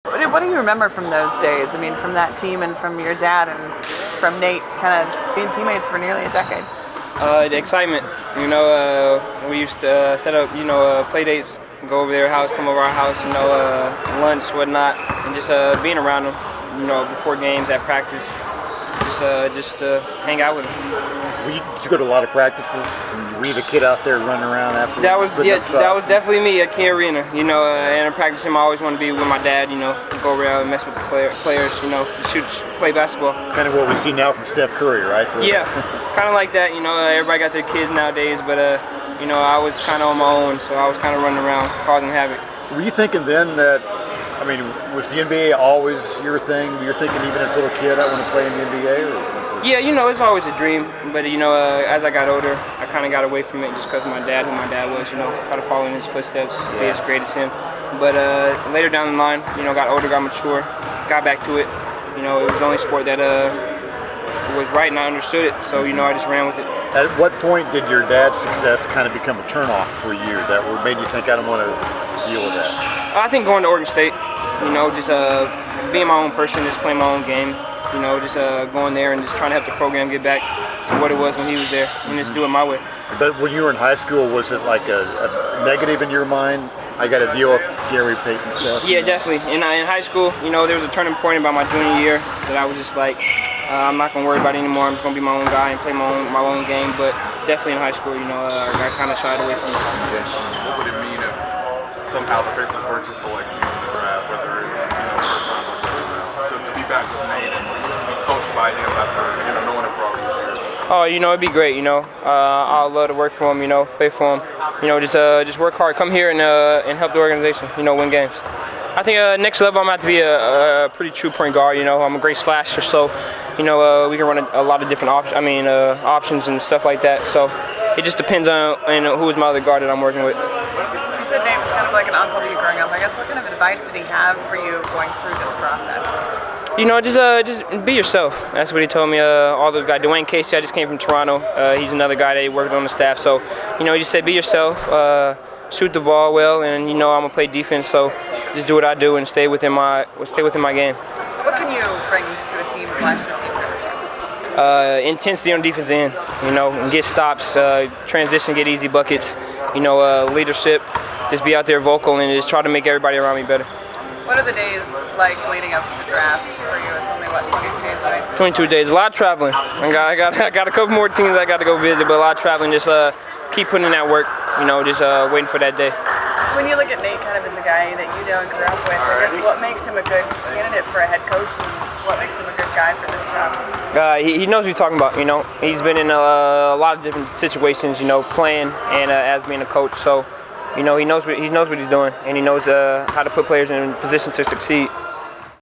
What do you remember from those days? I mean, from that team and from your dad and from Nate, kind of being teammates for nearly a decade. The excitement. We used to set up, play dates, go over their house, come over our house, lunch, whatnot, and just being around them, before games, at practice, just to hang out with them. Did you go to a lot of practices? Were you the kid out there running around after? That was definitely me at King Arena. And in practice, I always want to be with my dad. Go around and mess with the players. Play basketball. Kind of what we see now from Steph Curry, right? Yeah, kind of like that. Everybody got their kids nowadays, but I was kind of on my own, so I was kind of running around causing havoc. Were you thinking then that? I mean, was the NBA always your thing? You're thinking even as a little kid, I want to play in the NBA? Or was it... Yeah, it's always a dream. But, as I got older, I kind of got away from it just because of my dad, who my dad was, try to follow in his footsteps, be as great as him. But later down the line, got older, got mature, got back to it. It was the only sport that was right and I understood it. So, I just ran with it. At what point did your dad's success kind of become a turnoff for you that made you think, I don't want to deal with that? I think going to Oregon State, just being my own person, just playing my own game, just going there and just trying to help the program get back to what it was when he was there and just do it my way. But when you were in high school, was it like a negative in your mind? I got to deal with Gary Payton stuff? Yeah, definitely. In high school, there was a turning point about my junior year that I was just like, I'm not going to worry about it anymore. I'm just going to be my own guy and play my own game. But definitely in high school, I kind of shied away from it. Okay. What would it mean if somehow the Pacers were to select you in the draft, whether it's first round or second round, to be back with Nate and to be coached by him after knowing him for all these years? Oh, it'd be great. I'd love to work for him. Play for him. Just work hard. Come here and help the organization. Win games. I think next level I'm going to have to be a pretty true point guard. I'm a great slasher, so we can run a lot of different options and stuff like that. So it just depends on who is my other guard that I'm working with. You said Nate was kind of like an uncle to you growing up. I guess what kind of advice did he have for you going through this process? Just be yourself. That's what he told me. All those guys. Dwayne Casey, I just came from Toronto. He's another guy that worked on the staff. So, he just said be yourself, shoot the ball well, and I'm gonna play defense. So, just do what I do and stay within my game. What can you bring to a team less a team? Intensity on defense end. Get stops, transition, get easy buckets. Leadership. Just be out there vocal and just try to make everybody around me better. What are the days like leading up to the draft for you? It's only 22 days away. 22 days, a lot of traveling. I got a couple more teams I got to go visit, but a lot of traveling. Just keep putting in that work. Just waiting for that day. When you look at Nate, kind of as a guy that you know and grew up with, I guess what makes him a good candidate for a head coach, and what makes him a good guy for this job? He knows what he's talking about. He's been in a lot of different situations. Playing and as being a coach. So. He knows what he's doing, and he knows how to put players in position to succeed.